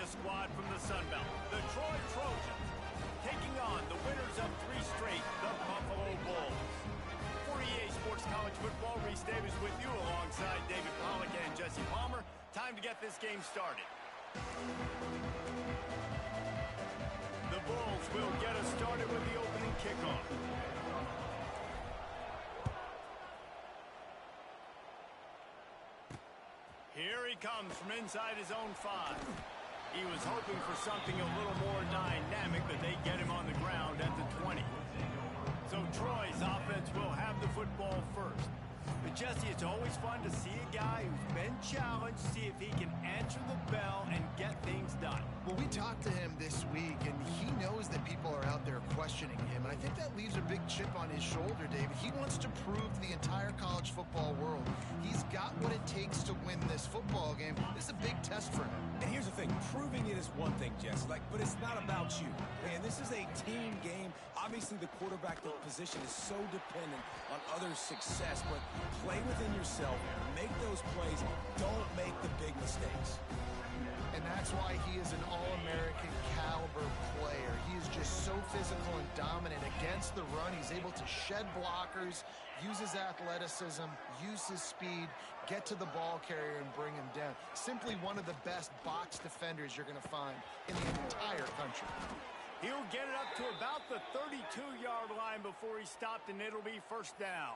a squad from the Sun Belt, the Troy Trojans, taking on the winners of 3 straight, the Buffalo Bulls. For EA Sports College Football, Reese Davis with you alongside David Pollack and Jesse Palmer. Time to get this game started. The Bulls will get us started with the opening kickoff. Here he comes from inside his own 5. He was hoping for something a little more dynamic, but they get him on the ground at the 20. So Troy's offense will have the football first. But Jesse, it's always fun to see a guy who's been challenged, see if he can answer the bell and get things done. Well, we talked to him this week, and he knows that people are out there questioning him. And I think that leaves a big chip on his shoulder, David. He wants to prove to the entire college football world he's got what it takes to win this football game. This is a big test for him. And here's the thing. Proving it is one thing, Jess. But it's not about you. Man, this is a team game. Obviously, the quarterback position is so dependent on others' success, but play within yourself, make those plays, don't make the big mistakes. And that's why he is an All-American caliber player. He is just so physical and dominant against the run. He's able to shed blockers, use his athleticism, use his speed, get to the ball carrier and bring him down. Simply one of the best box defenders you're going to find in the entire country. He'll get it up to about the 32-yard line before he's stopped, and it'll be first down.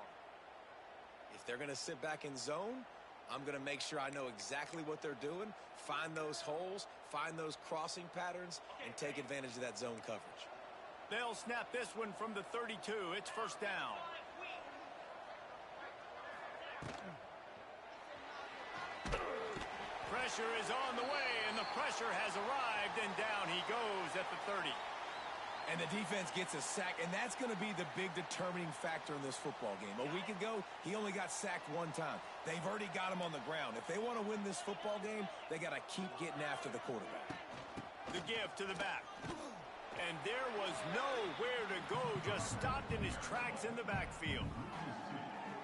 If they're going to sit back in zone, I'm going to make sure I know exactly what they're doing, find those holes, find those crossing patterns, and take advantage of that zone coverage. They'll snap this one from the 32. It's first down. Pressure is on the way, and the pressure has arrived, and down he goes at the 30. And the defense gets a sack, and that's going to be the big determining factor in this football game. A week ago, he only got sacked 1 time. They've already got him on the ground. If they want to win this football game, they got to keep getting after the quarterback. The give to the back. And there was nowhere to go, just stopped in his tracks in the backfield.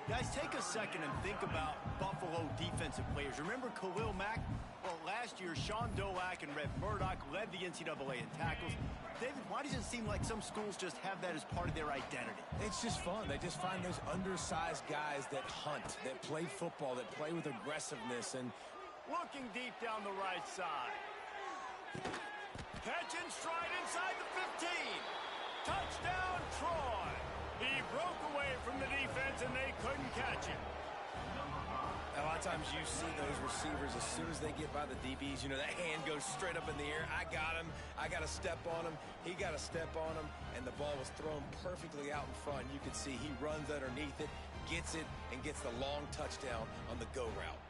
Guys, take a second and think about Buffalo defensive players. Remember Khalil Mack? Well, last year, Sean Doak and Red Murdoch led the NCAA in tackles. David, why does it seem like some schools just have that as part of their identity? It's just fun. They just find those undersized guys that hunt, that play football, that play with aggressiveness. And looking deep down the right side. Catch and stride inside the 15. Touchdown, Troy. He broke away from the defense, and they couldn't catch him. A lot of times you see those receivers, as soon as they get by the DBs, you know, that hand goes straight up in the air. I got him. I got to step on him. He got to step on him, and the ball was thrown perfectly out in front. You can see he runs underneath it, gets it, and gets the long touchdown on the go route.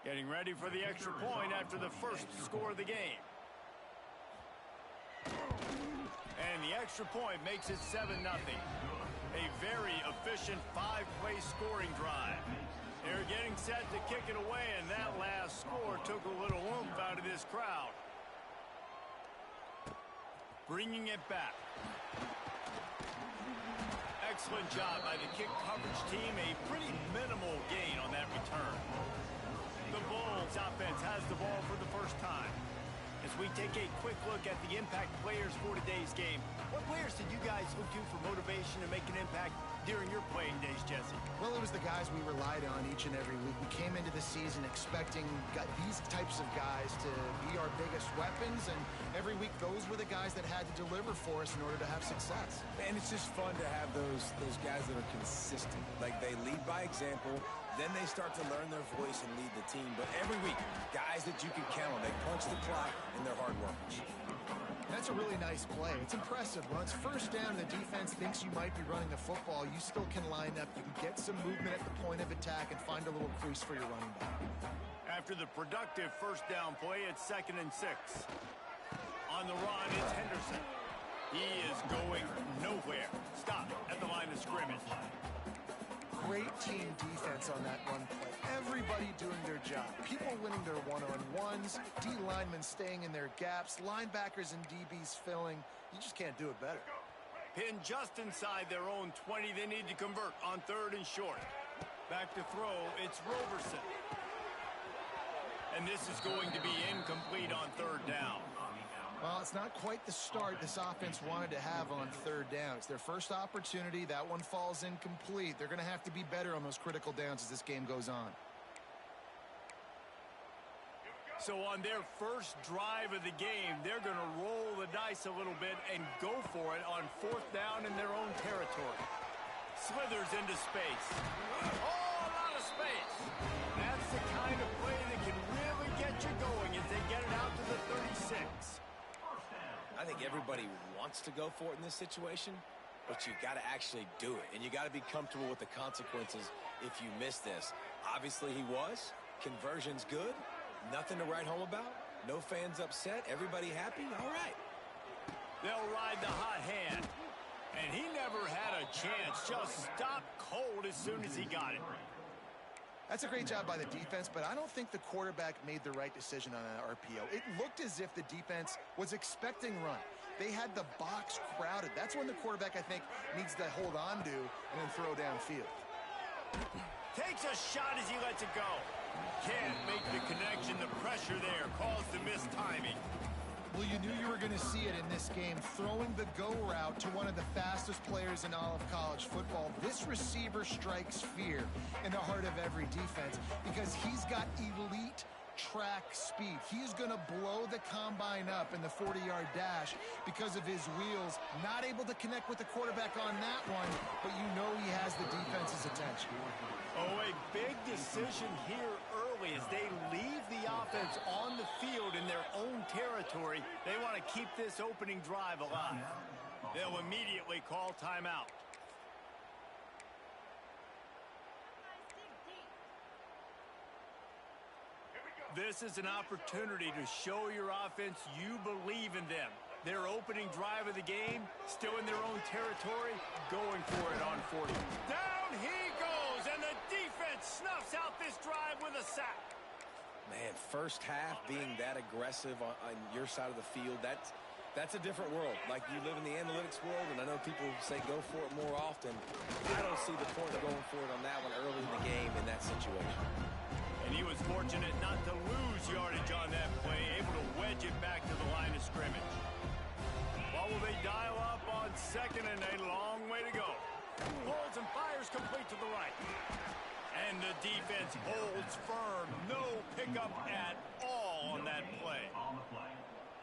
Getting ready for the extra point after the first score of the game. And the extra point makes it 7-0. A very efficient 5-play scoring drive. They're getting set to kick it away, and that last score took a little oomph out of this crowd. Bringing it back. Excellent job by the kick coverage team. A pretty minimal gain on that return. The Bulls offense has the ball for the first time. As we take a quick look at the impact players for today's game, what players did you guys look to for motivation and make an impact during your playing days, Jesse? Well, it was the guys we relied on each and every week. We came into the season expecting these types of guys to be our biggest weapons, and every week those were the guys that had to deliver for us in order to have success. And it's just fun to have those guys that are consistent. Like, they lead by example. Then they start to learn their voice and lead the team. But every week, guys that you can count on, they punch the clock, and they're hard workers. That's a really nice play. It's impressive. When it's first down, the defense thinks you might be running the football. You still can line up. You can get some movement at the point of attack and find a little crease for your running back. After the productive first down play, it's 2nd and 6. On the run, it's Henderson. He is going nowhere. Stop at the line of scrimmage. Great team defense on that run play. Everybody doing their job. People winning their one-on-ones, D linemen staying in their gaps, linebackers and DBs filling. You just can't do it better. Pinned just inside their own 20. They need to convert on 3rd and short. Back to throw, it's Roberson. And this is going to be incomplete on third down. Well, it's not quite the start this offense wanted to have on third down. It's their first opportunity. That one falls incomplete. They're going to have to be better on those critical downs as this game goes on. So on their first drive of the game, they're going to roll the dice a little bit and go for it on fourth down in their own territory. Slithers into space. Oh, a lot of space. That's the kind of play that can really get you going as they get it out to the 36. I think everybody wants to go for it in this situation, but you got to actually do it, and you got to be comfortable with the consequences if you miss this. Obviously, he was. Conversion's good. Nothing to write home about. No fans upset. Everybody happy. All right. They'll ride the hot hand. And he never had a chance. Just stopped cold as soon as he got it. That's a great job by the defense, but I don't think the quarterback made the right decision on that RPO. It looked as if the defense was expecting run. They had the box crowded. That's when the quarterback, I think, needs to hold on to and then throw downfield. Takes a shot as he lets it go. Can't make the connection. The pressure there caused the missed timing. Well, you knew you were going to see it in this game, throwing the go route to one of the fastest players in all of college football. This receiver strikes fear in the heart of every defense because he's got elite track speed. He's going to blow the combine up in the 40-yard dash because of his wheels. Not able to connect with the quarterback on that one, but you know he has the defense's attention. Oh, a big decision here early as they leave the offense on the field in their own territory. They want to keep this opening drive alive. They'll immediately call timeout. This is an opportunity to show your offense you believe in them. Their opening drive of the game, still in their own territory, going for it on 40. Down he goes, and the defense snuffs out this drive with a sack. Man, first half being that aggressive on your side of the field, that's a different world. Like, you live in the analytics world, and I know people say go for it more often. I don't see the point of going for it on that one early in the game in that situation. And he was fortunate not to lose yardage on that play, able to wedge it back to the line of scrimmage. What will they dial up on second and a long way to go? Pulls and fires complete to the right. And the defense holds firm. No pickup at all on that play.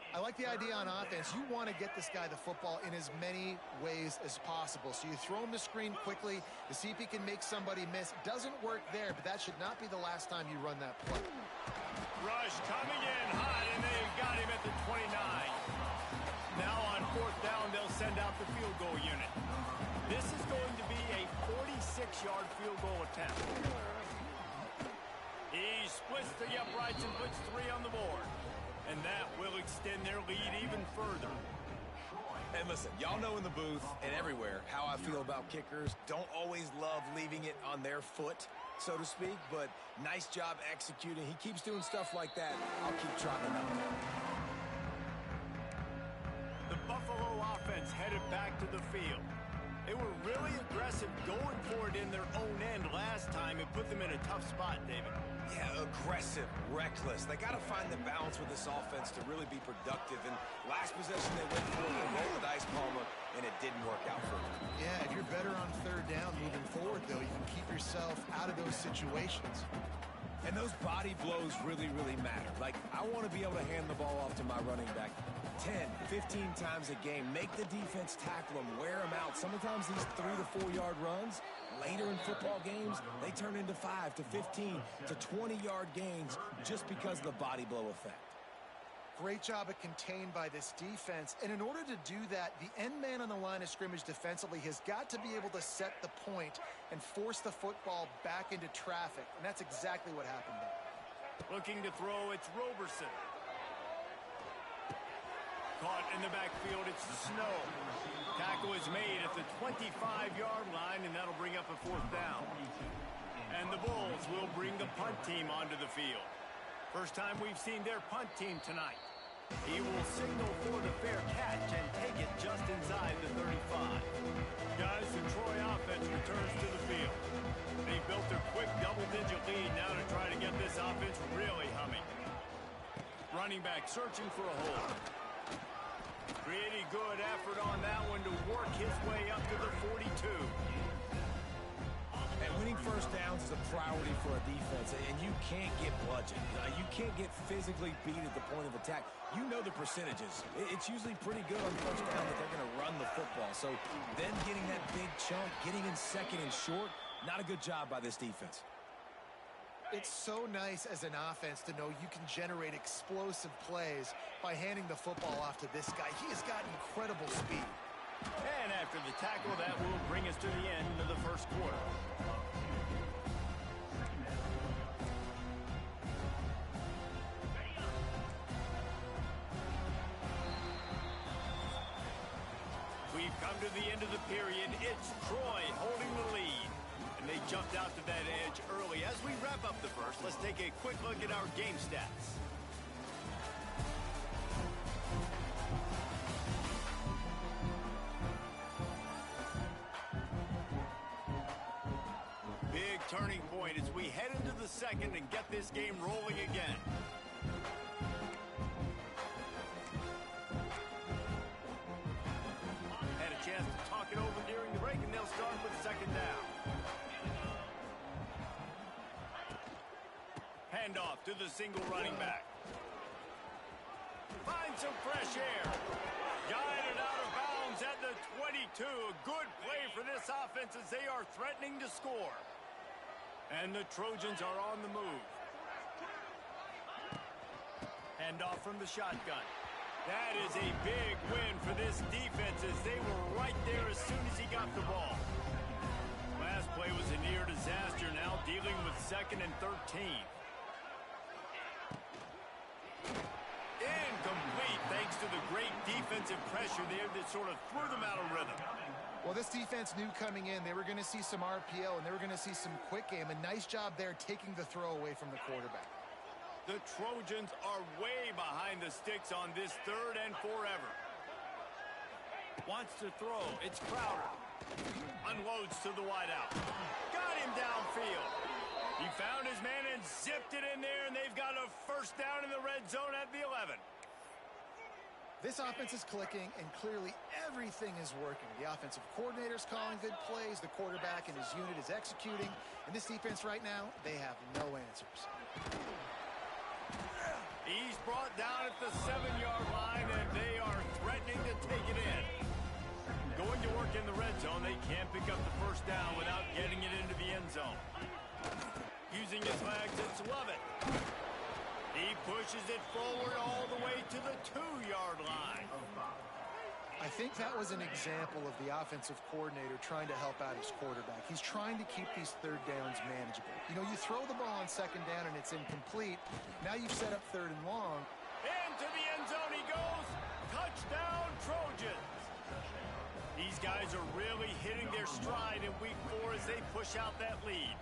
I like the idea on offense. You want to get this guy the football in as many ways as possible. So you throw him the screen quickly to see if he can make somebody miss. Doesn't work there, but that should not be the last time you run that play. Rush coming in hot, and they've got him at the 29. Now on fourth down, they'll send out the field goal unit. This is going to be a 46-yard field goal attempt. He splits the uprights and puts 3 on the board. And that will extend their lead even further. And listen, y'all know in the booth and everywhere how I feel about kickers. Don't always love leaving it on their foot, so to speak, but nice job executing. He keeps doing stuff like that. I'll keep trotting him out. The Buffalo offense headed back to the field. They were really aggressive going for it in their own end last time and put them in a tough spot, David. Yeah, aggressive, reckless. They got to find the balance with this offense to really be productive. And last possession they went for, they rolled the dice, Palmer, and it didn't work out for them. Yeah, if you're better on third down moving forward, though, you can keep yourself out of those situations. And those body blows really, really matter. Like, I want to be able to hand the ball off to my running back 10, 15 times a game. Make the defense tackle them, wear them out. Sometimes these 3 to 4 yard runs, later in football games, they turn into 5 to 15 to 20 yard gains just because of the body blow effect. Great job at contained by this defense. And in order to do that, the end man on the line of scrimmage defensively has got to be able to set the point and force the football back into traffic. And that's exactly what happened there. Looking to throw, it's Roberson. Caught in the backfield, it's Snow. Tackle is made at the 25-yard line, and that'll bring up a fourth down. And the Bulls will bring the punt team onto the field. First time we've seen their punt team tonight. He will signal for the fair catch and take it just inside the 35. Guys, the Troy offense returns to the field. They built their quick double-digit lead now to try to get this offense really humming. running back searching for a hole. Pretty good effort on that one to work his way up to the 42. And winning first downs is a priority for a defense, and you can't get bludgeoned. You can't get physically beat at the point of attack. You know the percentages. It's usually pretty good on first down that they're going to run the football. So then getting that big chunk, getting in second and short, not a good job by this defense. It's so nice as an offense to know you can generate explosive plays by handing the football off to this guy. He has got incredible speed. And after the tackle, that will bring us to the end of the first quarter. We've come to the end of the period. It's Troy holding the lead. And they jumped out to that edge early. As we wrap up the first, let's take a quick look at our game stats. Big turning point as we head into the second and get this game rolling again. Had a chance to talk it over during the break, and they'll start with second down. Handoff to the single running back. Find some fresh air. Guided out of bounds at the 22. A good play for this offense as they are threatening to score. And the Trojans are on the move. Handoff from the shotgun. That is a big win for this defense as they were right there as soon as he got the ball. Last play was a near disaster, now dealing with second and 13. Incomplete thanks to the great defensive pressure there that sort of threw them out of rhythm. Well, this defense knew coming in they were going to see some RPO and they were going to see some quick game. A nice job there taking the throw away from the quarterback. The Trojans are way behind the sticks on this third and forever. Wants to throw. It's Crowder. Unloads to the wideout. Got him downfield. He found his man and zipped it in there, and they've got a first down in the red zone at the 11. This offense is clicking, and clearly everything is working. The offensive coordinator's calling good plays. The quarterback and his unit is executing. And this defense right now, they have no answers. He's brought down at the 7-yard line, and they are threatening to take it in. Going to work in the red zone, they can't pick up the first down without getting it into the end zone. Using his legs, it's Lovett. He pushes it forward all the way to the 2-yard line. I think that was an example of the offensive coordinator trying to help out his quarterback. He's trying to keep these third downs manageable. You know, you throw the ball on second down and it's incomplete. Now you've set up third and long. Into the end zone he goes. Touchdown, Trojans. These guys are really hitting their stride in week 4 as they push out that lead.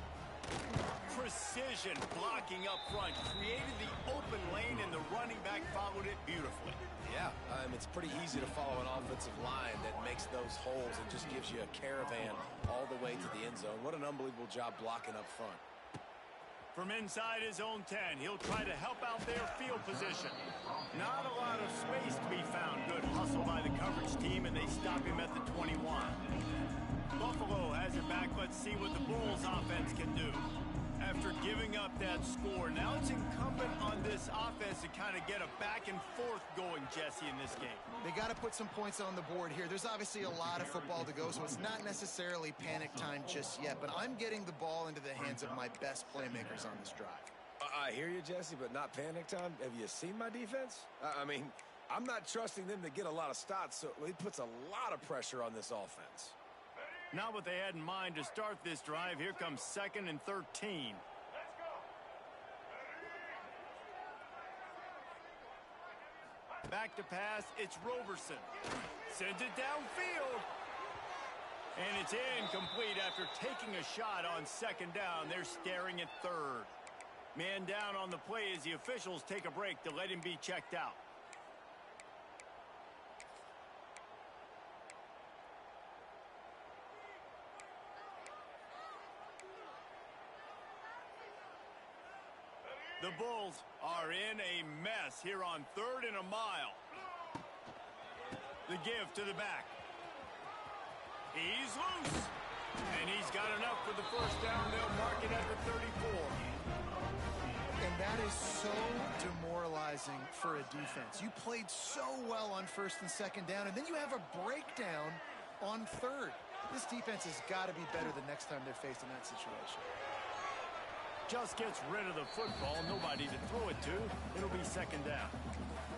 Precision blocking up front created the open lane, and the running back followed it beautifully. Yeah, it's pretty easy to follow an offensive line that makes those holes and just gives you a caravan all the way to the end zone. What an unbelievable job blocking up front. From inside his own 10, he'll try to help out their field position. Not a lot of space to be found. Good hustle by the coverage team, and they stop him at the 21. Buffalo has it back. Let's see what the Bulls offense can do. After giving up that score, now it's incumbent on this offense to kind of get a back and forth going, Jesse, in this game. They got to put some points on the board here. There's obviously a lot of football to go, so it's not necessarily panic time just yet, but I'm getting the ball into the hands of my best playmakers on this drive. I hear you, Jesse, but not panic time. Have you seen my defense? I'm not trusting them to get a lot of stops, so it puts a lot of pressure on this offense. Not what they had in mind to start this drive. Here comes second and 13. Back to pass, it's Roberson. Sends it downfield. And it's incomplete after taking a shot on second down. They're staring at third. Man down on the play as the officials take a break to let him be checked out. The The Bulls are in a mess here on 3rd and a mile. The give to the back. He's loose. And he's got enough for the first down. They'll mark it at the 34. And that is so demoralizing for a defense. You played so well on 1st and 2nd down, and then you have a breakdown on 3rd. This defense has got to be better the next time they're faced in that situation. Just gets rid of the football. Nobody to throw it to. It'll be 2nd down.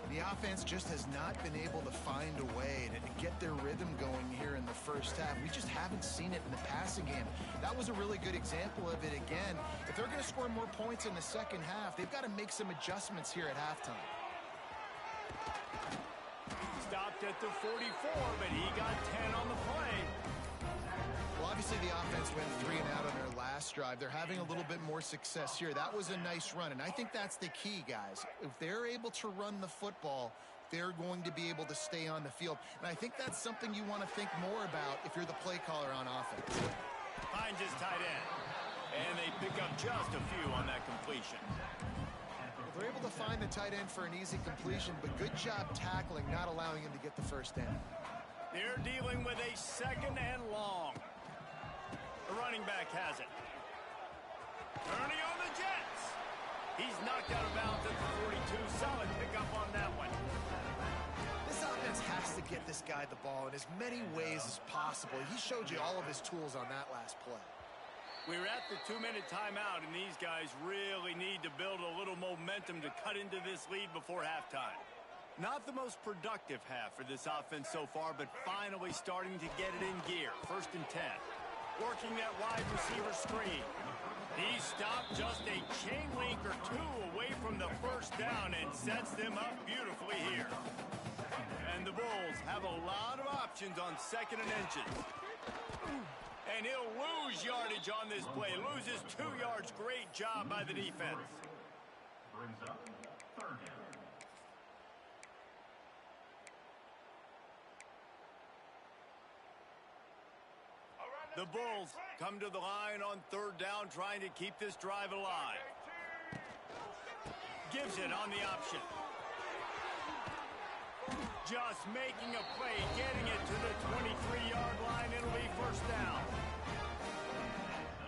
The offense just has not been able to find a way to get their rhythm going here in the first half. We just haven't seen it in the passing game. That was a really good example of it again. If they're going to score more points in the second half, they've got to make some adjustments here at halftime. Stopped at the 44, but he got 10 on the play. Well, obviously the offense went 3 and out on their last drive. They're having a little bit more success here. That was a nice run, and I think that's the key, guys. If they're able to run the football, they're going to be able to stay on the field. And I think that's something you want to think more about if you're the play caller on offense. Finds his tight end, and they pick up just a few on that completion. Well, they're able to find the tight end for an easy completion, but good job tackling, not allowing him to get the first down. They're dealing with a 2nd and long. The running back has it. Turning on the Jets. He's knocked out of bounds at the 42. Solid pickup on that one. This offense has to get this guy the ball in as many ways as possible. He showed you all of his tools on that last play. We're at the 2-minute timeout, and these guys really need to build a little momentum to cut into this lead before halftime. Not the most productive half for this offense so far, but finally starting to get it in gear. 1st and 10. Working that wide receiver screen. He stopped just a chain link or 2 away from the first down and sets them up beautifully here. And the Bulls have a lot of options on 2nd and inches. And he'll lose yardage on this play. Loses 2 yards. Great job by the defense. Brings up 3rd down. The Bulls come to the line on 3rd down, trying to keep this drive alive. Gives it on the option. Just making a play, getting it to the 23-yard line. It'll be 1st down.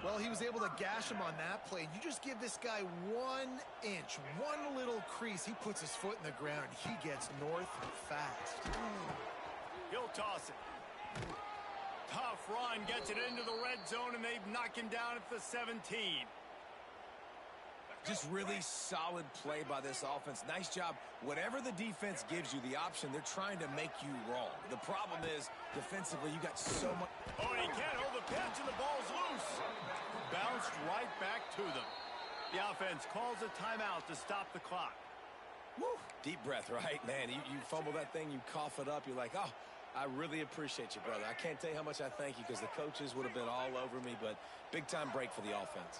Well, he was able to gash him on that play. You just give this guy 1 inch, 1 little crease. He puts his foot in the ground. He gets north fast. He'll toss it. Tough run, gets it into the red zone, and they've knocked him down at the 17. Just really solid play by this offense. Nice job. Whatever the defense gives you the option, they're trying to make you wrong. The problem is, defensively, you got so much. Oh, and he can't hold the pitch, and the ball's loose. Bounced right back to them. The offense calls a timeout to stop the clock. Woo. Deep breath, right? Man, you fumble that thing, you cough it up, you're like, oh, I really appreciate you, brother. I can't tell you how much I thank you because the coaches would have been all over me, but big-time break for the offense.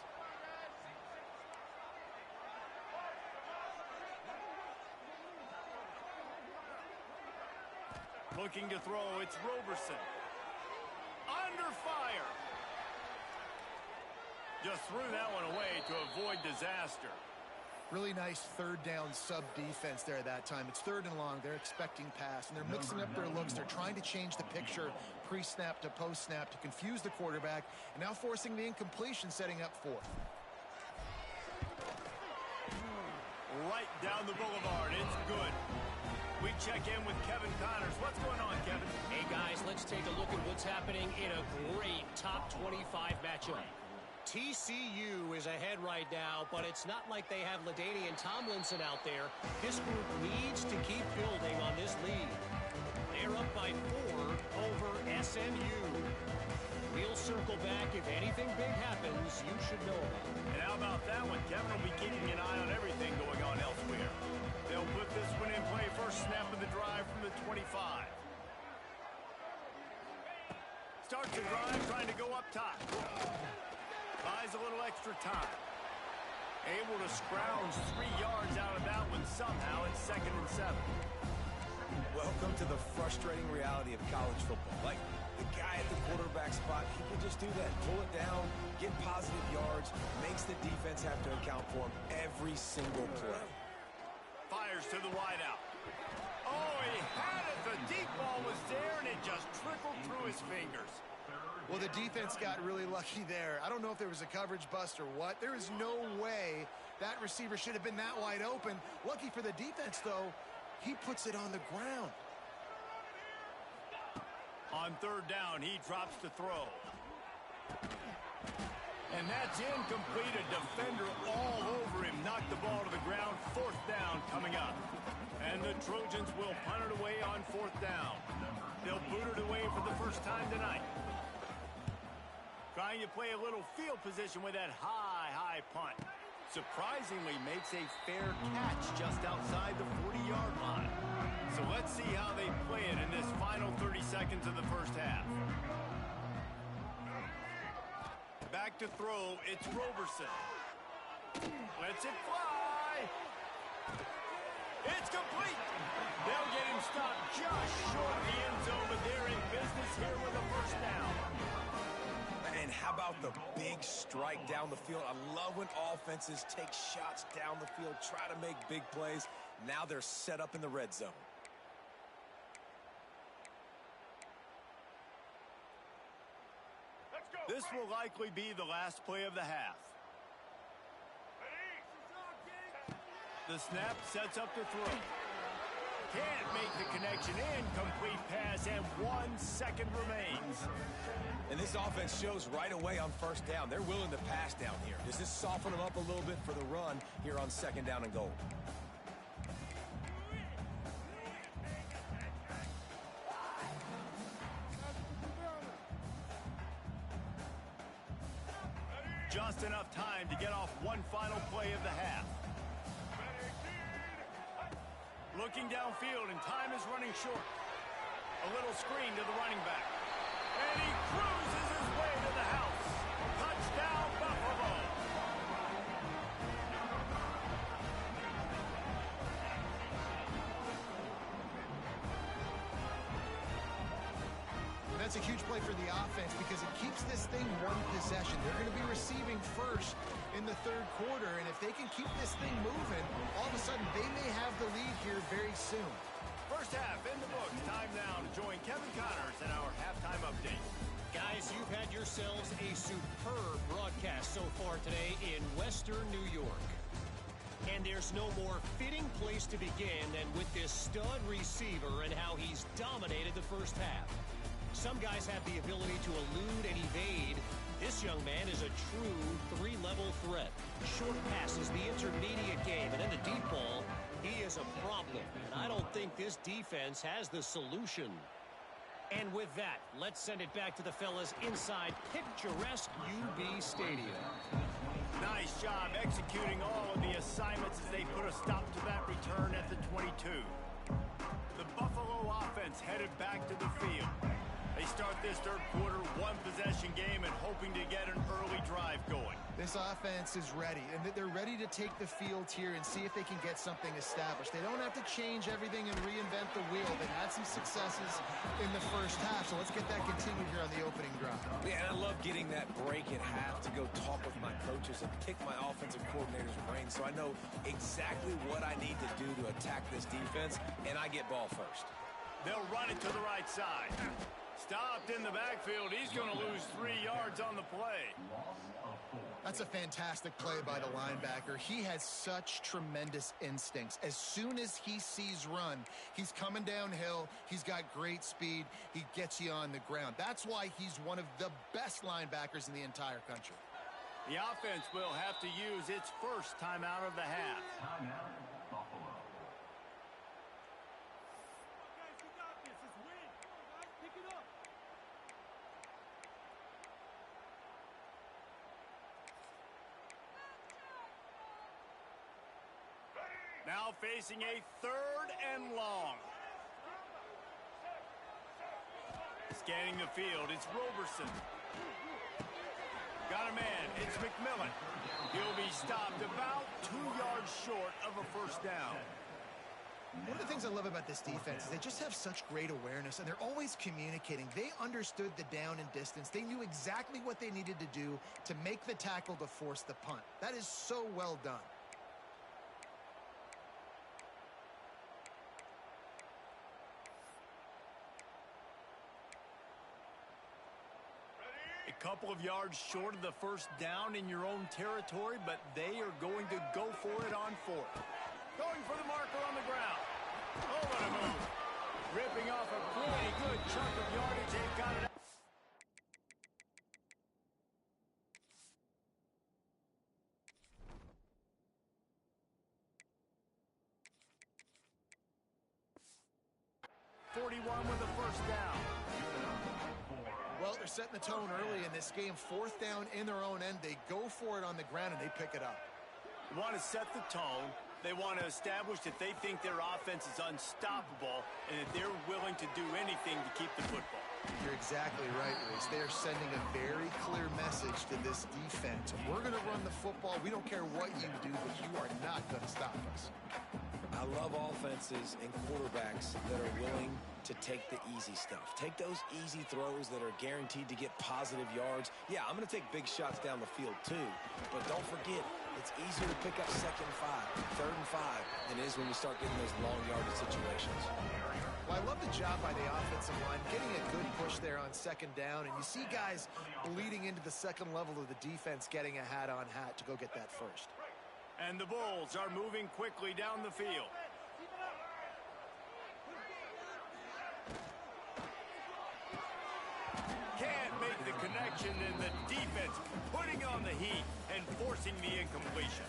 Looking to throw, it's Roberson. Under fire. Just threw that one away to avoid disaster. Really nice 3rd down sub defense there at that time. It's 3rd and long. They're expecting pass, and they're mixing up their looks. They're trying to change the picture pre-snap to post-snap to confuse the quarterback, and now forcing the incompletion, setting up 4th. Right down the boulevard. It's good. We check in with Kevin Connors. What's going on, Kevin? Hey, guys, let's take a look at what's happening in a great top 25 matchup. TCU is ahead right now, but it's not like they have LaDainian Tomlinson out there. This group needs to keep building on this lead. They're up by 4 over SMU. We'll circle back. If anything big happens, you should know about it. And how about that one? Kevin will be keeping an eye on everything going on elsewhere. They'll put this one in play. First snap of the drive from the 25. Starts the drive, trying to go up top. Buys a little extra time. Able to scrounge 3 yards out of that one somehow. It's 2nd and 7. Welcome to the frustrating reality of college football. Like, the guy at the quarterback spot, he can just do that. Pull it down, get positive yards, makes the defense have to account for him every single play. Fires to the wideout. Oh, he had it. The deep ball was there, and it just trickled through his fingers. Well, the defense got really lucky there. I don't know if there was a coverage bust or what. There is no way that receiver should have been that wide open. Lucky for the defense, though, he puts it on the ground. On third down, he drops to throw. And that's incomplete. A defender all over him. Knocked the ball to the ground. Fourth down coming up. And the Trojans will punt it away on fourth down. They'll boot it away for the first time tonight. Trying to play a little field position with that high punt. Surprisingly makes a fair catch just outside the 40-yard line. So let's see how they play it in this final 30 seconds of the first half. Back to throw, it's Roberson. Lets it fly. It's complete. They'll get him stopped just short of the end zone, but they're in business here with a first down. And how about the big strike down the field? I love when offenses take shots down the field, try to make big plays. Now they're set up in the red zone. This will likely be the last play of the half. The snap sets up the throw. Can't make the connection. Incomplete pass, and 1 second remains. And this offense shows right away on first down. They're willing to pass down here. Does this soften them up a little bit for the run here on second down and goal? Just enough time to get off one final play of the half. Looking downfield, and time is running short. A little screen to the running back. And he cruises his way to the house. Touchdown, Buffalo. That's a huge play for the offense because it keeps this thing one possession. They're going to be receiving first in the third quarter, and if they can keep this thing moving, all of a sudden they may have the lead here very soon. First half in the books. Time now to join Kevin Connors in our halftime update. Guys, you've had yourselves a superb broadcast so far today in Western New York. And there's no more fitting place to begin than with this stud receiver and how he's dominated the first half. Some guys have the ability to elude and evade. This young man is a true three-level threat. Short passes, the intermediate game, and then the deep ball. He is a problem, and I don't think this defense has the solution. And with that, let's send it back to the fellas inside picturesque UB Stadium. Nice job executing all of the assignments as they put a stop to that return at the 22. The Buffalo offense headed back to the field. They start this third quarter one-possession game and hoping to get an early drive going. This offense is ready, and they're ready to take the field here and see if they can get something established. They don't have to change everything and reinvent the wheel. They've had some successes in the first half, so let's get that continued here on the opening drive. Yeah, and I love getting that break at half to go talk with my coaches and pick my offensive coordinator's brain so I know exactly what I need to do to attack this defense, and I get ball first. They'll run it to the right side. Stopped in the backfield. He's going to lose 3 yards on the play. That's a fantastic play by the linebacker. He has such tremendous instincts. As soon as he sees run, he's coming downhill. He's got great speed. He gets you on the ground. That's why he's one of the best linebackers in the entire country. The offense will have to use its first timeout of the half. Timeout, Buffalo. Now facing a third and long. Scanning the field, it's Roberson. Got a man, it's McMillan. He'll be stopped about 2 yards short of a first down. One of the things I love about this defense is they just have such great awareness, and they're always communicating. They understood the down and distance. They knew exactly what they needed to do to make the tackle to force the punt. That is so well done. A couple of yards short of the first down in your own territory, but they are going to go for it on fourth. Going for the marker on the ground. Oh, what a move. Ripping off a pretty good chunk of yardage. They've got it out. With a first down. Well, they're setting the tone early in this game. Fourth down in their own end. They go for it on the ground, and they pick it up. They want to set the tone. They want to establish that they think their offense is unstoppable and that they're willing to do anything to keep the football. You're exactly right, Reese. They are sending a very clear message to this defense. We're going to run the football. We don't care what you do, but you are not going to stop us. I love offenses and quarterbacks that are willing to take the easy stuff. Take those easy throws that are guaranteed to get positive yards. Yeah, I'm going to take big shots down the field too, but don't forget, it's easier to pick up 2nd and 5, 3rd and 5 than it is when we start getting those long yardage situations. Well, I love the job by the offensive line, getting a good push there on 2nd down, and you see guys bleeding into the second level of the defense getting a hat-on-hat to go get that first. And the Bulls are moving quickly down the field. Can't make the connection, and the defense putting on the heat and forcing the incompletion.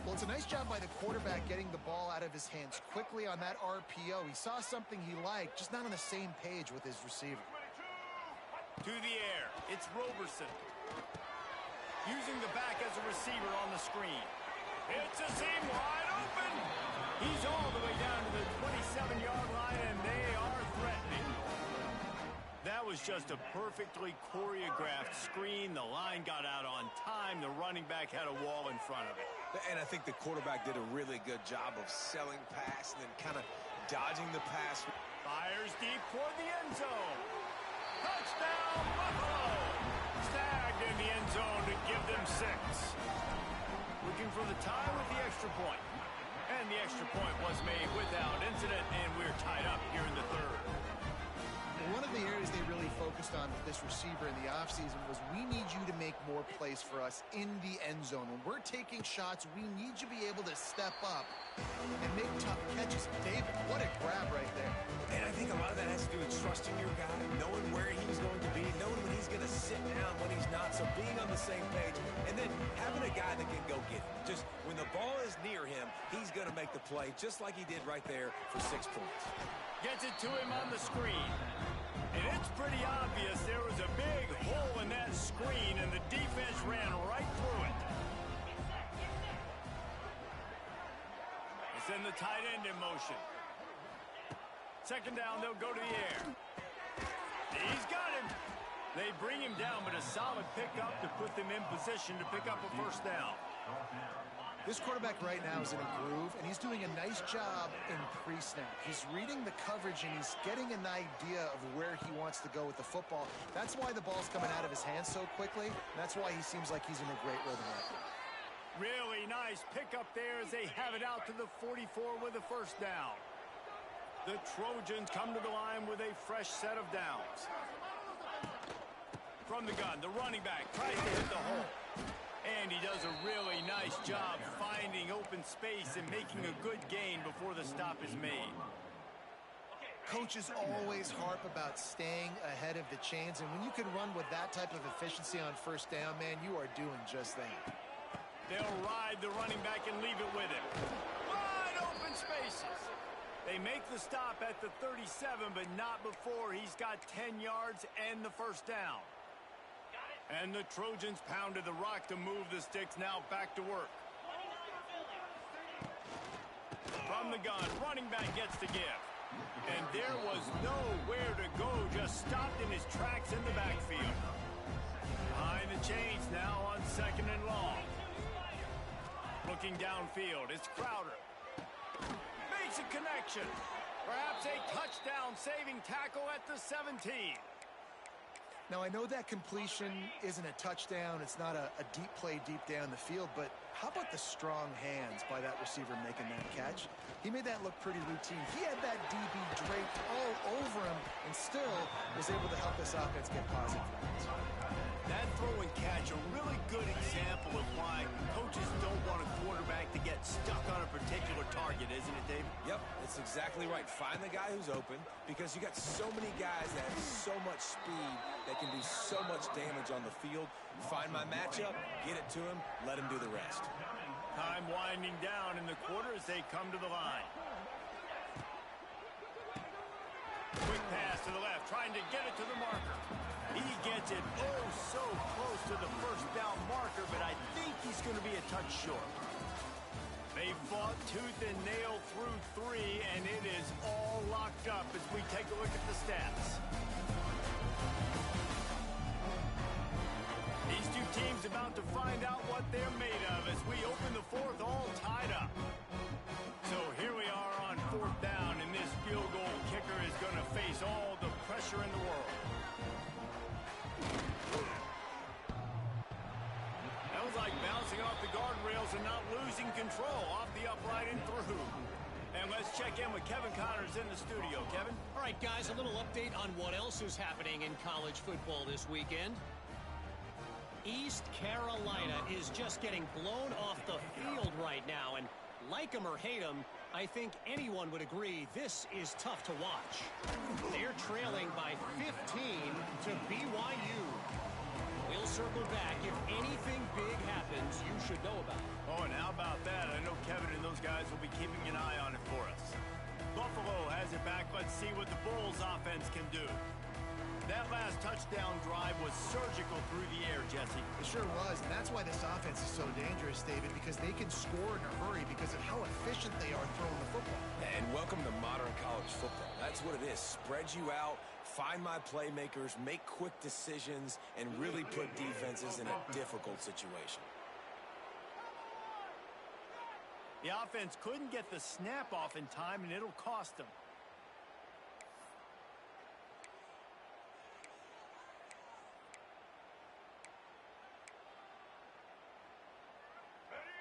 Well, it's a nice job by the quarterback getting the ball out of his hands quickly on that RPO. He saw something he liked, just not on the same page with his receiver. To the air, it's Roberson. Using the back as a receiver on the screen. It's a seam wide open. He's all the way down to the 27-yard line, and they are threatening. That was just a perfectly choreographed screen. The line got out on time. The running back had a wall in front of it. And I think the quarterback did a really good job of selling pass and then kind of dodging the pass. Fires deep toward the end zone. Touchdown, Buffalo! Snagged in the end zone to give them 6. Looking for the tie with the extra point. And the extra point was made without incident, and we're tied up here in the 3rd. One of the areas they really focused on with this receiver in the offseason was we need you to make more plays for us in the end zone. When we're taking shots, we need you to be able to step up and make tough catches. David, what a grab right there. And I think a lot of that has to do with trusting your guy, knowing where he's going to be, knowing when he's going to sit down, when he's not, so being on the same page, and then having a guy that can go get it. Just when the ball is near him, he's going to make the play, just like he did right there for 6 points. Gets it to him on the screen. And it's pretty obvious there was a big hole in that screen, and the defense ran right through it. They send the tight end in motion. 2nd down, they'll go to the air. He's got him. They bring him down, but a solid pickup to put them in position to pick up a first down. This quarterback right now is in a groove, and he's doing a nice job in pre-snap. He's reading the coverage, and he's getting an idea of where he wants to go with the football. That's why the ball's coming out of his hands so quickly. And that's why he seems like he's in a great rhythm right now. Really nice pickup there as they have it out to the 44 with a first down. The Trojans come to the line with a fresh set of downs. From the gun, the running back tries to hit the hole. And he does a really nice job finding open space and making a good gain before the stop is made. Coaches always harp about staying ahead of the chains, and when you can run with that type of efficiency on first down, man, you are doing just that. They'll ride the running back and leave it with him. Wide open spaces. They make the stop at the 37, but not before he's got 10 yards and the first down. And the Trojans pounded the rock to move the sticks, now back to work. From the gun, running back gets the give. And there was nowhere to go, just stopped in his tracks in the backfield. Behind the chains now on 2nd and long. Looking downfield, it's Crowder. makes a connection. Perhaps a touchdown-saving tackle at the 17. Now, I know that completion isn't a touchdown. It's not a deep play deep down the field, but how about the strong hands by that receiver making that catch? He made that look pretty routine. He had that DB draped all over him and still was able to help this offense get positive points. That throw and catch, a really good example of why coaches don't want a quarterback to get stuck on a particular target, isn't it, David? Yep, it's exactly right. Find the guy who's open because you got so many guys that have so much speed that can do so much damage on the field. Find my matchup, get it to him, let him do the rest. Time winding down in the quarter as they come to the line. Quick pass to the left, trying to get it to the marker. He gets it oh so close to the first down marker, but I think he's going to be a touch short. They fought tooth and nail through 3, and it is all locked up as we take a look at the stats. These two teams about to find out what they're made of as we open the fourth all tied up. So here we are on 4th down, and this field goal kicker is going to face all the pressure in the world. That was like bouncing off the guardrails and not losing control off the upright and through. And let's check in with Kevin Connors in the studio. Kevin? All right, guys, a little update on what else is happening in college football this weekend. East Carolina is just getting blown off the field right now, and like them or hate them, I think anyone would agree this is tough to watch. They're trailing by 15 to BYU. We'll circle back. If anything big happens, you should know about it. Oh, and how about that? I know Kevin and those guys will be keeping an eye on it for us. Buffalo has it back. Let's see what the Bulls offense can do. That last touchdown drive was surgical through the air, Jesse. It sure was, and that's why this offense is so dangerous, David, because they can score in a hurry because of how efficient they are throwing the football. And welcome to modern college football. That's what it is. Spread you out, find my playmakers, make quick decisions, and really put defenses in a difficult situation. The offense couldn't get the snap off in time, and it'll cost them.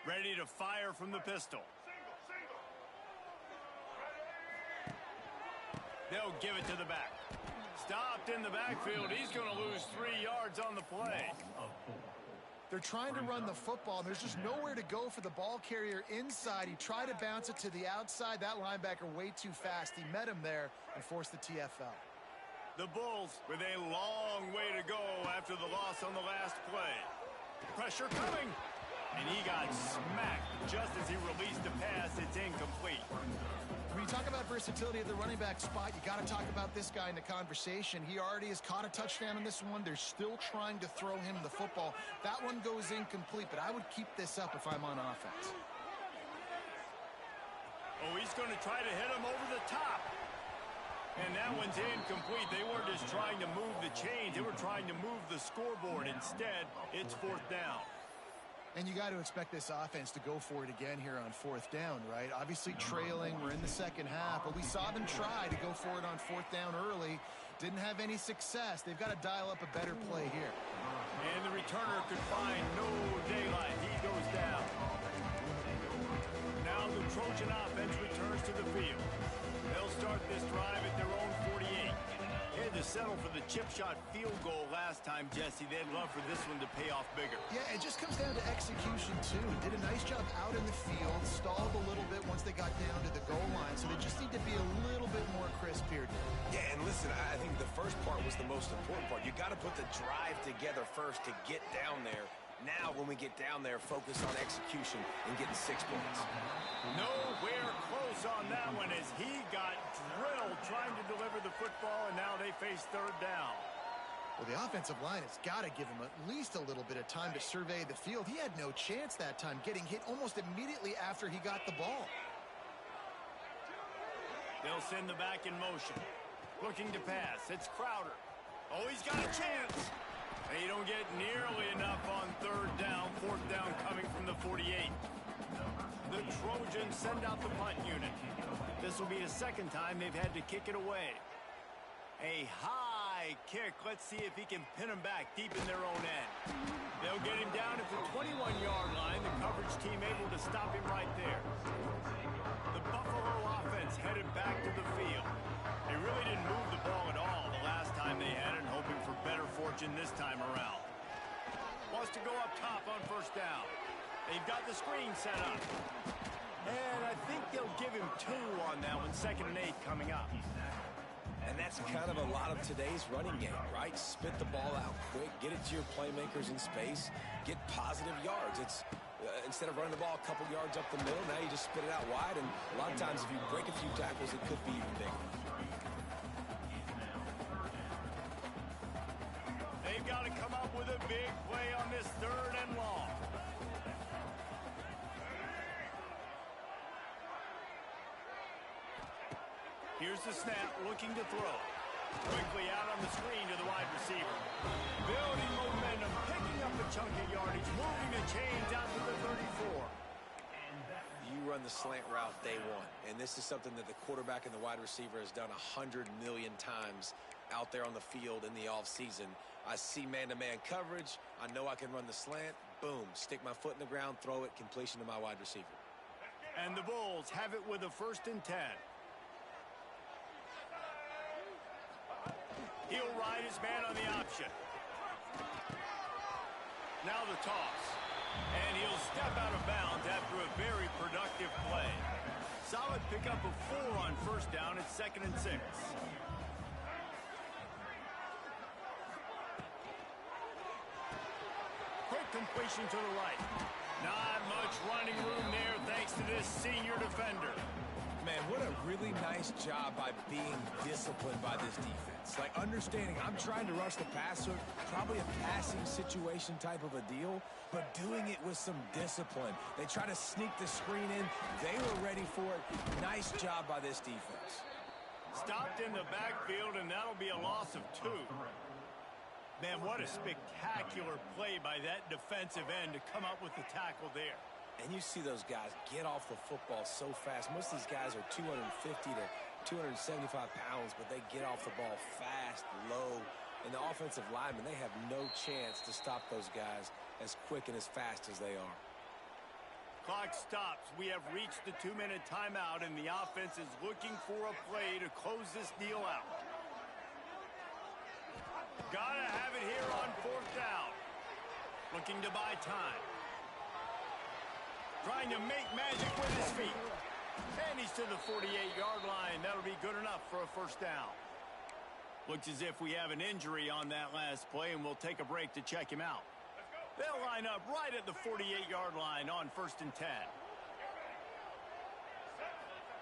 Ready to fire from the pistol. They'll give it to the back. Stopped in the backfield. He's going to lose 3 yards on the play. They're trying to run the football, and there's just nowhere to go for the ball carrier inside. He tried to bounce it to the outside. That linebacker way too fast. He met him there and forced the TFL. The Bulls with a long way to go after the loss on the last play. Pressure coming. And he got smacked just as he released the pass. It's incomplete. When you talk about versatility at the running back spot, you got to talk about this guy in the conversation. He already has caught a touchdown in this one. They're still trying to throw him the football. That one goes incomplete, but I would keep this up if I'm on offense. Oh, he's going to try to hit him over the top. And that one's incomplete. They weren't just trying to move the chains. They were trying to move the scoreboard. Instead, it's 4th down. And you got to expect this offense to go for it again here on 4th down, right? Obviously trailing. We're in the second half, but we saw them try to go for it on 4th down early. Didn't have any success. They've got to dial up a better play here. And the returner could find no daylight. He goes down. Now the Trojan offense returns to the field. They'll start this drive at their own 48. They had to settle for the chip shot field goal last time, Jesse. They'd love for this one to pay off bigger. Yeah, it just comes down to execution, too. Did a nice job out in the field, stalled a little bit once they got down to the goal line, so they just need to be a little bit more crisp here. Yeah, and listen, I think the first part was the most important part. You got to put the drive together first to get down there. Now, when we get down there, focus on execution and getting 6 points. Nowhere close on that one as he got drilled trying to deliver the football, and now they face 3rd down. Well, the offensive line has got to give him at least a little bit of time to survey the field. He had no chance that time, getting hit almost immediately after he got the ball. They'll send the back in motion. Looking to pass. It's Crowder. Oh, he's got a chance. They don't get nearly enough on 3rd down. 4th down coming from the 48. The Trojans send out the punt unit. This will be the second time they've had to kick it away. A high kick. Let's see if he can pin them back deep in their own end. They'll get him down at the 21-yard line. The coverage team able to stop him right there. The Buffalo offense headed back to the field. They really didn't move the ball at all the last time they had it, hoping for better fortune this time around. Wants to go up top on first down. They've got the screen set up. And I think they'll give him 2 on that one, 2nd and 8 coming up. And that's kind of a lot of today's running game, right? Spit the ball out quick, get it to your playmakers in space, get positive yards. It's instead of running the ball a couple yards up the middle, now you just spit it out wide, and a lot of times if you break a few tackles, it could be even bigger. They've got to come up with a big play on this 3rd and long. Here's the snap, looking to throw. Quickly out on the screen to the wide receiver. Building momentum, picking up a chunk of yardage, moving the chains out to the 34. You run the slant route day one, and this is something that the quarterback and the wide receiver has done 100 million times out there on the field in the offseason. I see man-to-man coverage. I know I can run the slant. Boom, stick my foot in the ground, throw it, completion to my wide receiver. And the Bulls have it with a 1st and 10. He'll ride his man on the option. Now the toss. And he'll step out of bounds after a very productive play. Solid pickup of 4 on first down at 2nd and 6. Quick completion to the right. Not much running room there thanks to this senior defender. Man, what a really nice job by being disciplined by this defense. Like, understanding I'm trying to rush the passer, probably a passing situation type of a deal, but doing it with some discipline. They try to sneak the screen in. They were ready for it. Nice job by this defense. Stopped in the backfield, and that'll be a loss of 2. Man, what a spectacular play by that defensive end to come up with the tackle there. And you see those guys get off the football so fast. Most of these guys are 250 to 275 pounds, but they get off the ball fast, low. And the offensive linemen, they have no chance to stop those guys as quick and as fast as they are. Clock stops. We have reached the 2-minute timeout, and the offense is looking for a play to close this deal out. Gotta have it here on 4th down. Looking to buy time. Trying to make magic with his feet. And he's to the 48-yard line. That'll be good enough for a 1st down. Looks as if we have an injury on that last play, and we'll take a break to check him out. They'll line up right at the 48-yard line on 1st and 10.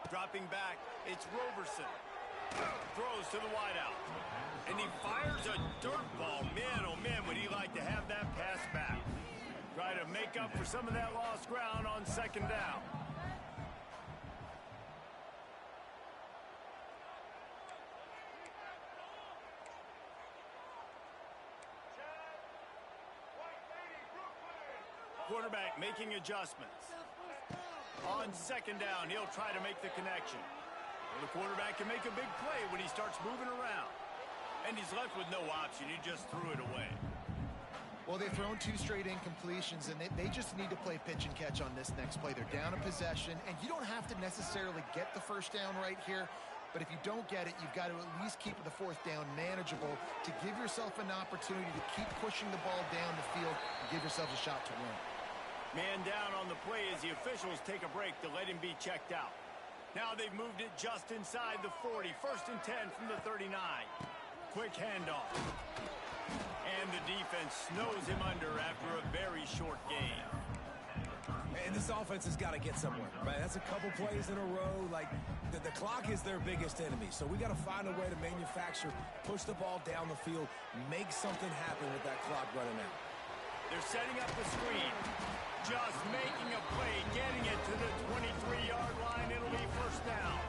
Dropping back, it's Roberson. Throws to the wideout. And he fires a dirt ball. Man, oh man, would he like to have that pass back. Try to make up for some of that lost ground on 2nd down. Quarterback making adjustments. On 2nd down, he'll try to make the connection. Well, the quarterback can make a big play when he starts moving around. And he's left with no option. He just threw it away. Well, they've thrown 2 straight incompletions, and they just need to play pitch and catch on this next play. They're down a possession, and you don't have to necessarily get the 1st down right here, but if you don't get it, you've got to at least keep the 4th down manageable to give yourself an opportunity to keep pushing the ball down the field and give yourself a shot to win. Man down on the play as the officials take a break to let him be checked out. Now they've moved it just inside the 40. 1st and 10 from the 39. Quick handoff. And the defense snows him under after a very short game. And this offense has got to get somewhere, right? That's a couple plays in a row. Like, the clock is their biggest enemy. So we got to find a way to manufacture, push the ball down the field, make something happen with that clock running out. They're setting up the screen. Just making a play, getting it to the 23-yard line. It'll be 1st down.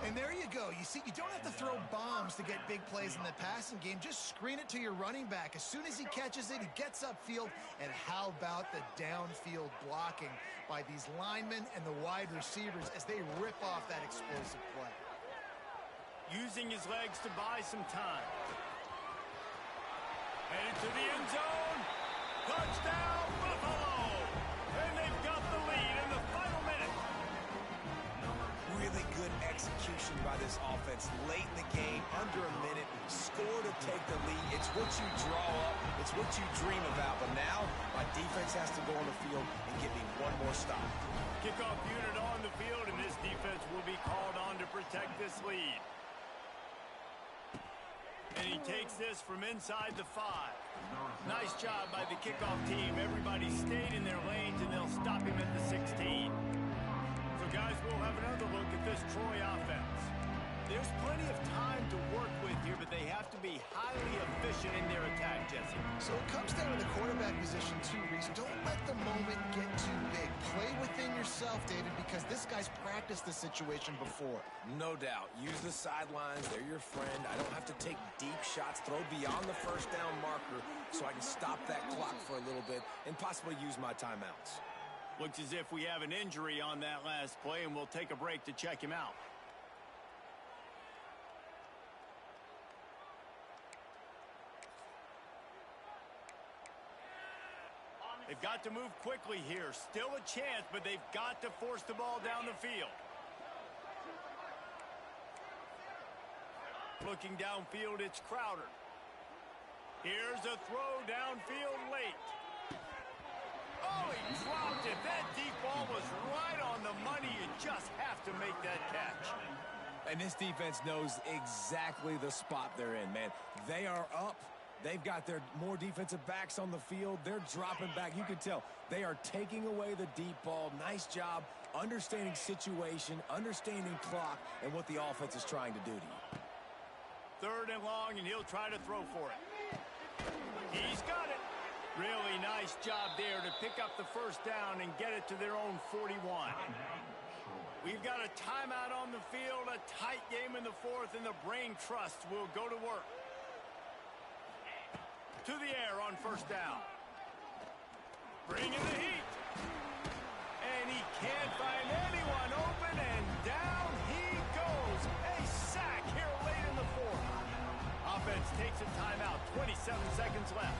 And there you go. You see, you don't have to throw bombs to get big plays in the passing game. Just screen it to your running back. As soon as he catches it, he gets upfield. And how about the downfield blocking by these linemen and the wide receivers as they rip off that explosive play? Using his legs to buy some time. Headed to the end zone. Touchdown, Buffalo! And they've got the lead in the final minute. Really good execution by this offense late in the game, under a minute, score to take the lead. It's what you draw up, it's what you dream about, but now my defense has to go on the field and get me one more stop. Kickoff unit on the field, and this defense will be called on to protect this lead. And he takes this from inside the 5. Nice job by the kickoff team. Everybody stayed in their lanes, and they'll stop him at the 16. So, guys, we'll have another look at this Troy offense. There's plenty of time to work with here, but they have to be highly efficient in their attack, Jesse. So it comes down to the quarterback position, too, Reese. Don't let the moment get too big. Play within yourself, David, because this guy's practiced the situation before. No doubt. Use the sidelines. They're your friend. I don't have to take deep shots, throw beyond the first down marker so I can stop that clock for a little bit and possibly use my timeouts. Looks as if we have an injury on that last play, and we'll take a break to check him out. They've got to move quickly here. Still a chance, but they've got to force the ball down the field. Looking downfield, it's Crowder. Here's a throw downfield late. Oh, he dropped it. That deep ball was right on the money. You just have to make that catch. And this defense knows exactly the spot they're in, man. They are up. They've got their more defensive backs on the field. They're dropping back. You can tell they are taking away the deep ball. Nice job understanding situation, understanding clock, and what the offense is trying to do to you. 3rd and long, and he'll try to throw for it. He's got it. Really nice job there to pick up the first down and get it to their own 41. We've got a timeout on the field, a tight game in the 4th, and the Brain Trust will go to work. To the air on first down. Bringing the heat. And he can't find anyone open, and down he goes. A sack here late in the 4th. Offense takes a timeout. 27 seconds left.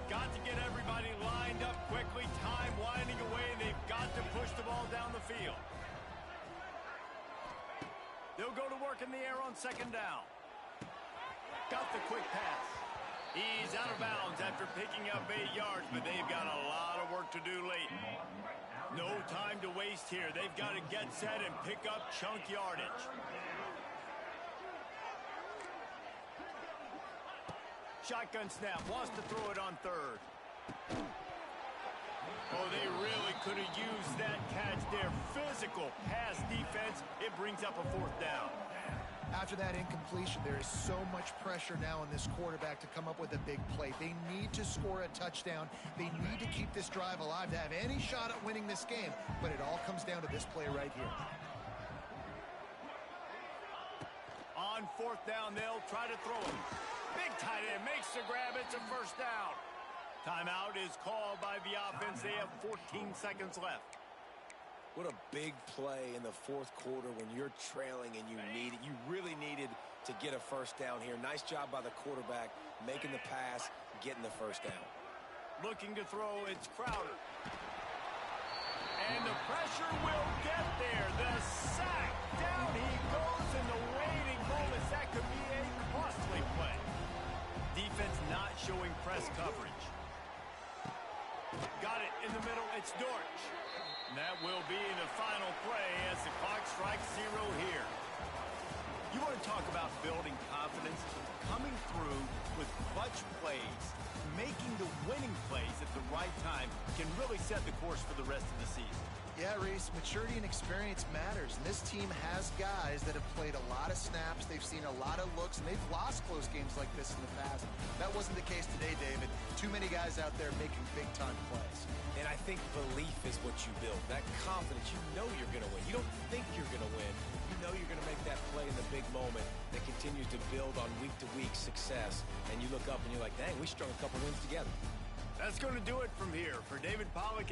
Got to get everybody lined up quickly. Time winding away. They've got to push the ball down the field. They'll go to work in the air on 2nd down. Got the quick pass. He's out of bounds after picking up 8 yards, but they've got a lot of work to do late. No time to waste here. They've got to get set and pick up chunk yardage. Shotgun snap. Wants to throw it on 3rd. Oh, they really could have used that catch there. Physical pass defense. It brings up a 4th down. After that incompletion, there is so much pressure now on this quarterback to come up with a big play. They need to score a touchdown. They need to keep this drive alive to have any shot at winning this game. But it all comes down to this play right here. On 4th down, they'll try to throw it. Big tight end makes the grab. It's a 1st down. Timeout is called by the offense. They have 14 seconds left. What a big play in the 4th quarter when you're trailing and you really needed to get a 1st down here. Nice job by the quarterback making the pass, getting the 1st down. Looking to throw, it's Crowder. And the pressure will get there. The sack. Down he goes in the waiting moments. That could be a costly play. Defense not showing press coverage. Got it in the middle. It's Dortch. And that will be the final play as the clock strikes 0 here. You want to talk about building confidence? Coming through with clutch plays, making the winning plays at the right time can really set the course for the rest of the season. Yeah, Reese, maturity and experience matters, and this team has guys that have played a lot of snaps, they've seen a lot of looks, and they've lost close games like this in the past. That wasn't the case today, David. Too many guys out there making big-time plays. And I think belief is what you build. That confidence, you know you're going to win. You don't think you're going to win. You know you're going to make that play in the big moment that continues to build on week-to-week success. And you look up and you're like, dang, we strung a couple wins together. That's going to do it from here. For David Pollack.